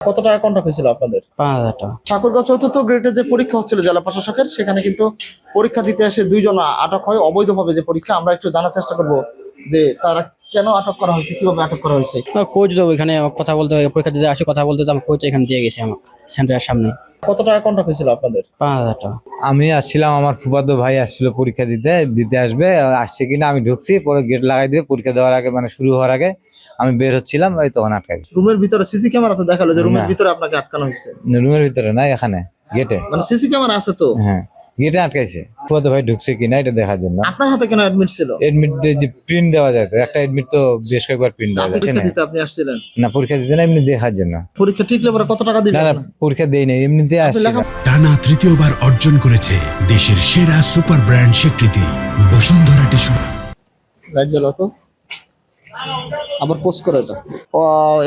কত টাকা কন্ট্যাক্ট হয়েছিল আপনাদের? 5,000 টাকা। ঠাকুরগাঁও চতুর্থ গ্রেডের যে পরীক্ষা হচ্ছিল জেলা প্রশাসকের, সেখানে কিন্তু পরীক্ষা দিতে এসে দুইজন আটক হয় অবৈধভাবে। যে পরীক্ষা, আমরা একটু জানার চেষ্টা করব যে তারা কেন আটক করা হয়েছে, কিভাবে আটক করা হয়েছে। কোচ তো ওইখানে কথা বলতে, পরীক্ষা দিতে আসে কথা বলতে, আমার কোচ এখানে দিয়ে গেছে আমাকে সেন্টারের সামনে। কত টাকা কন্ট্যাক্ট হয়েছিল আপনাদের? 5,000 টাকা। আমি আসছিলাম, আমার ফুফাতো ভাই আসছিল পরীক্ষা দিতে আসবে, আসছে কিনা আমি ঢুকছি, পরে গেট লাগাই দিয়ে পরীক্ষা দেওয়ার আগে মানে শুরু হওয়ার আগে আমি বের হচ্ছিলাম, ওই তখন আটকাই দিয়েছে। রুমের ভিতরে সিসি ক্যামেরা তো দেখালো যে রুমের না। ভিতরে আপনাকে আটকানো হয়েছে। রুমের ভিতরে না, এখানে গেটে, মানে সিসি ক্যামেরা আছে তো? হ্যাঁ গেটে আটকাইছে। ফুফাতো ভাই ঢুকছে কিনা এটা দেখার জন্য। আপনার হাতে কেন অ্যাডমিট ছিল? এডমিট যে প্রিন্ট দেওয়া যায়, তো একটা এডমিট তো বেশ কয়েকবার প্রিন্ট দেওয়া যাচ্ছে পরীক্ষা না। দিতে আপনি আসছিলেন? না, পরীক্ষা দিতে না, এমনি দেখার জন্য। পরীক্ষা ঠিক পরে কত টাকা দিলেন? না না, পরীক্ষা দেই নাই, এমনিতে আসছে। টানা তৃতীয়বার অর্জন করেছে দেশের সেরা সুপার ব্র্যান্ড স্বীকৃতি বসুন্ধরা টিস্যু। লাইট জ্বালাও তো, আবার পোস্ট করে এটা।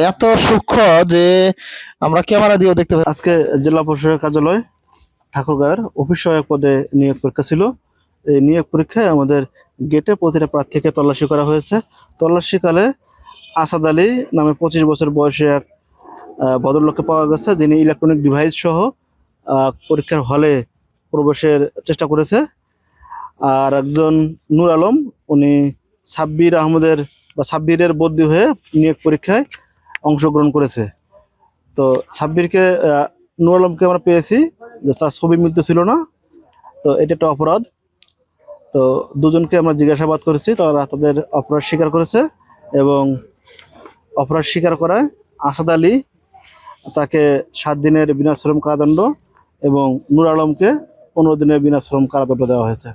এত সূক্ষ্ম যে আমরা ক্যামেরা দিয়েও দেখতে পাই। আজকে জেলা প্রশাসক কার্যালয় ঠাকুরগাঁওয়ের অফিস সহায়ক পদে নিয়োগ পরীক্ষা ছিল। এই নিয়োগ পরীক্ষায় আমাদের গেটে প্রতিটা প্রার্থীকে তল্লাশি করা হয়েছে। তল্লাশিকালে আসাদ আলী নামে 25 বছর বয়সী এক ভদ্রলোককে পাওয়া গেছে, যিনি ইলেকট্রনিক ডিভাইস সহ পরীক্ষার হলে প্রবেশের চেষ্টা করেছে। আর একজন নূর আলম, উনি সাব্বিরের বদলি হয়ে নিয়োগ পরীক্ষায় অংশগ্রহণ করেছে। তো সাব্বিরকে, নূর আলমকে আমরা পেয়েছি, তার ছবি মিলতে ছিল না, তো এটা একটা অপরাধ। তো দুজনকে আমরা জিজ্ঞাসাবাদ করেছি, তারা তাদের অপরাধ স্বীকার করেছে এবং অপরাধ স্বীকার করায় আসাদ আলী তাকে 7 দিনের বিনাশ্রম কারাদণ্ড এবং নূর আলমকে 15 দিনের বিনাশ্রম কারাদণ্ড দেওয়া হয়েছে।